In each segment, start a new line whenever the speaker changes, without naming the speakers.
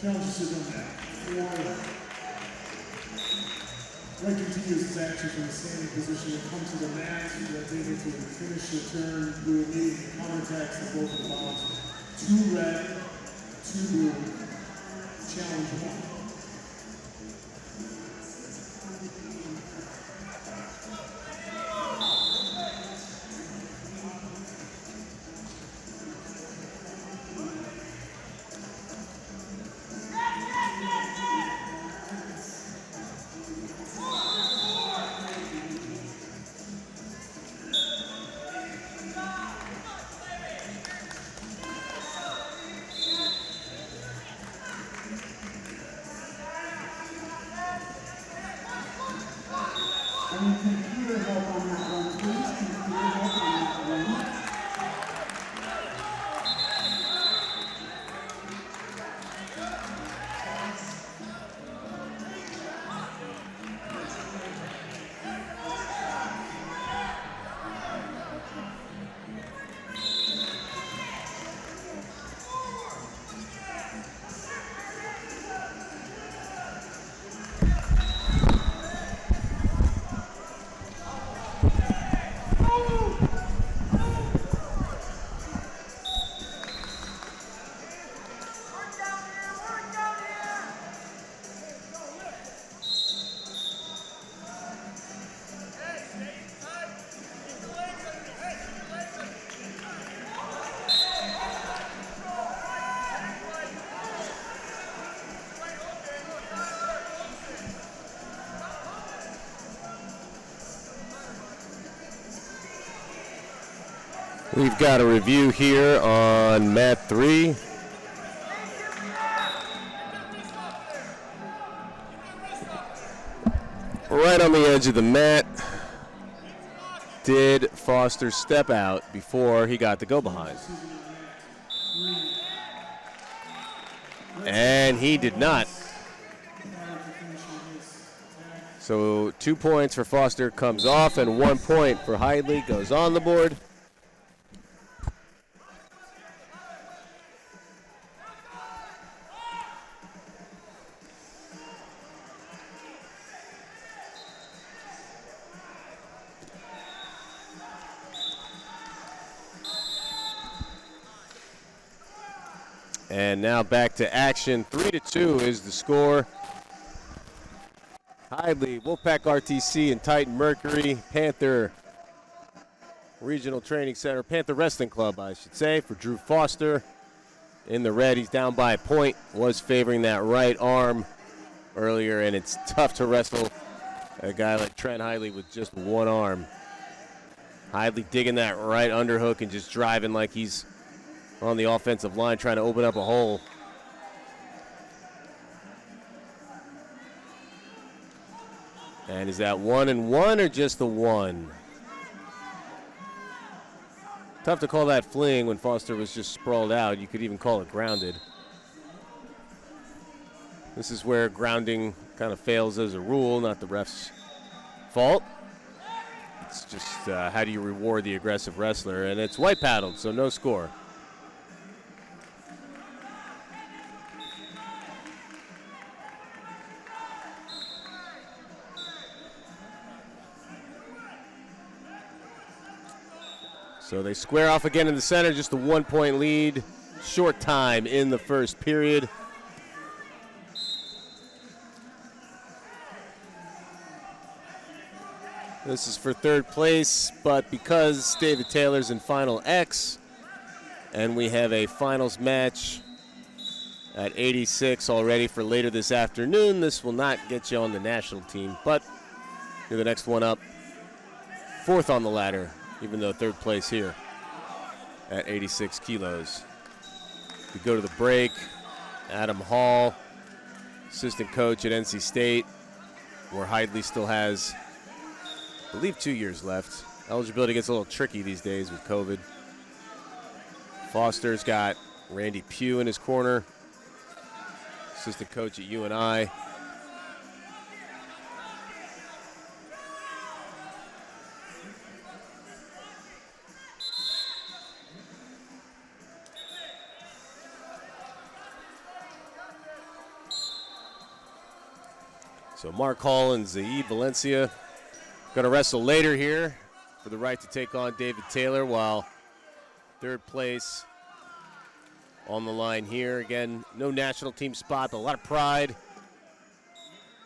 Challenges to come back. Right continues his action from the standing position and come to the mat. That's able to finish the turn. We will need counterattacks to both the bounds. 2 red, 2 blue. Challenge 1.
Computer help on that one, please. Computer help on that one.
We've got a review here on mat 3. Right on the edge of the mat. Did Foster step out before he got the go behind? And he did not. So 2 points for Foster comes off, and 1 point for Hidlay goes on the board. And now back to action. 3-2 is the score. Hidlay, Wolfpack RTC, and Titan Mercury, Panther Regional Training Center, Panther Wrestling Club, I should say, for Drew Foster. In the red, he's down by a point. Was favoring that right arm earlier, and it's tough to wrestle a guy like Trent Hidlay with just one arm. Hidlay digging that right underhook and just driving like he's on the offensive line, trying to open up a hole. And is that 1-1 or just the 1? Tough to call that fling when Foster was just sprawled out. You could even call it grounded. This is where grounding kind of fails as a rule, not the ref's fault. It's just how do you reward the aggressive wrestler? And it's white paddled, so no score. So they square off again in the center, just a 1 point lead. Short time in the first period. This is for third place, but because David Taylor's in Final X, and we have a finals match at 86 already for later this afternoon, this will not get you on the national team, but you're the next one up. Fourth on the ladder, even though third place here at 86 kilos. We go to the break. Adam Hall, assistant coach at NC State, where Hidlay still has, I believe, 2 years left. Eligibility gets a little tricky these days with COVID. Foster's got Randy Pugh in his corner, assistant coach at UNI. So Mark Hall and Zaid Valencia going to wrestle later here for the right to take on David Taylor, while third place on the line here. Again, no national team spot, but a lot of pride.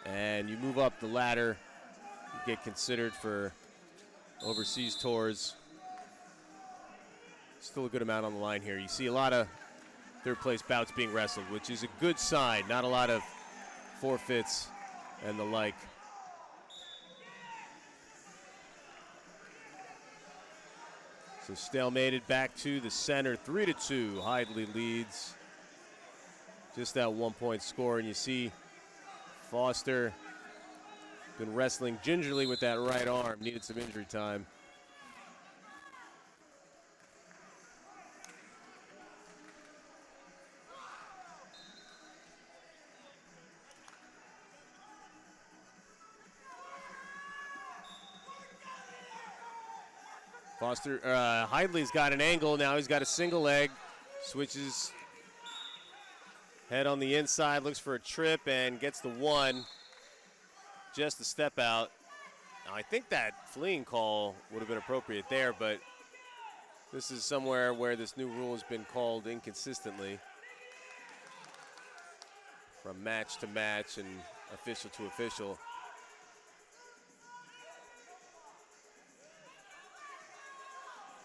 And you move up the ladder, you get considered for overseas tours. Still a good amount on the line here. You see a lot of third place bouts being wrestled, which is a good sign. Not a lot of forfeits and the like. So stalemated back to the center, 3-2. Hidlay leads. Just that 1 point score, and you see Foster been wrestling gingerly with that right arm. Needed some injury time. Hidlay's got an angle now. He's got a single leg. Switches head on the inside, looks for a trip and gets the one. Just a step out. Now I think that fleeing call would have been appropriate there, but this is somewhere where this new rule has been called inconsistently from match to match and official to official.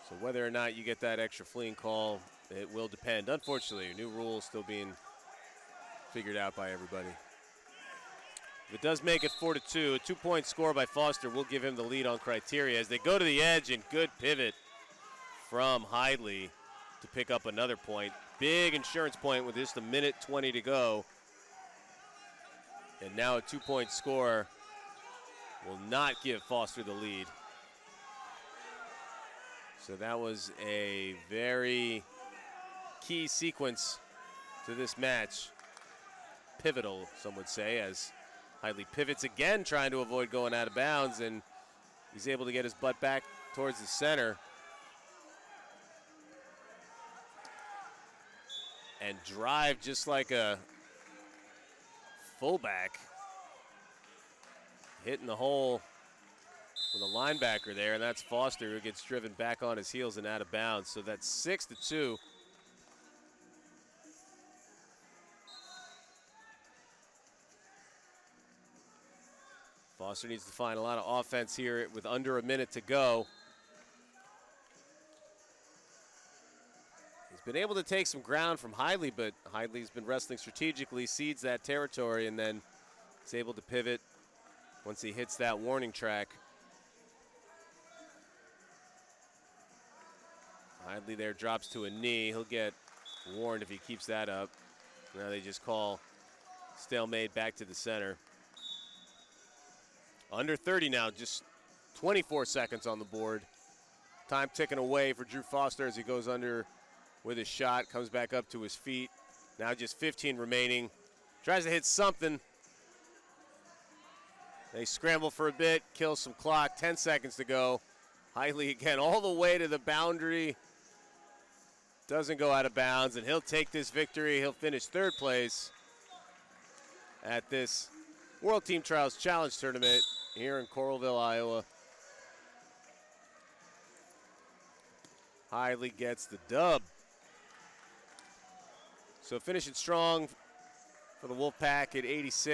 So whether or not you get that extra fleeing call, it will depend. Unfortunately, a new rule still being figured out by everybody. If it does make it 4-2, a 2 point score by Foster will give him the lead on criteria as they go to the edge, and good pivot from Hidlay to pick up another point. Big insurance point with just 1:20 to go. And now a 2 point score will not give Foster the lead. So that was a very key sequence to this match. Pivotal, some would say, as Hidlay pivots again, trying to avoid going out of bounds, and he's able to get his butt back towards the center. And drive just like a fullback. Hitting the hole with a linebacker there, and that's Foster, who gets driven back on his heels and out of bounds. So that's 6-2. Foster needs to find a lot of offense here with under a minute to go. He's been able to take some ground from Hidlay, but Hidlay's been wrestling strategically, cedes that territory, and then is able to pivot once he hits that warning track. Hidlay there drops to a knee. He'll get warned if he keeps that up. Now they just call stalemate back to the center. Under 30 now, just 24 seconds on the board. Time ticking away for Drew Foster as he goes under with his shot, comes back up to his feet. Now just 15 remaining. Tries to hit something. They scramble for a bit, kill some clock, 10 seconds to go. Hidlay again all the way to the boundary. Doesn't go out of bounds, and he'll take this victory. He'll finish third place at this World Team Trials Challenge Tournament here in Coralville, Iowa. Hidlay gets the dub. So finishing strong for the Wolfpack at 86.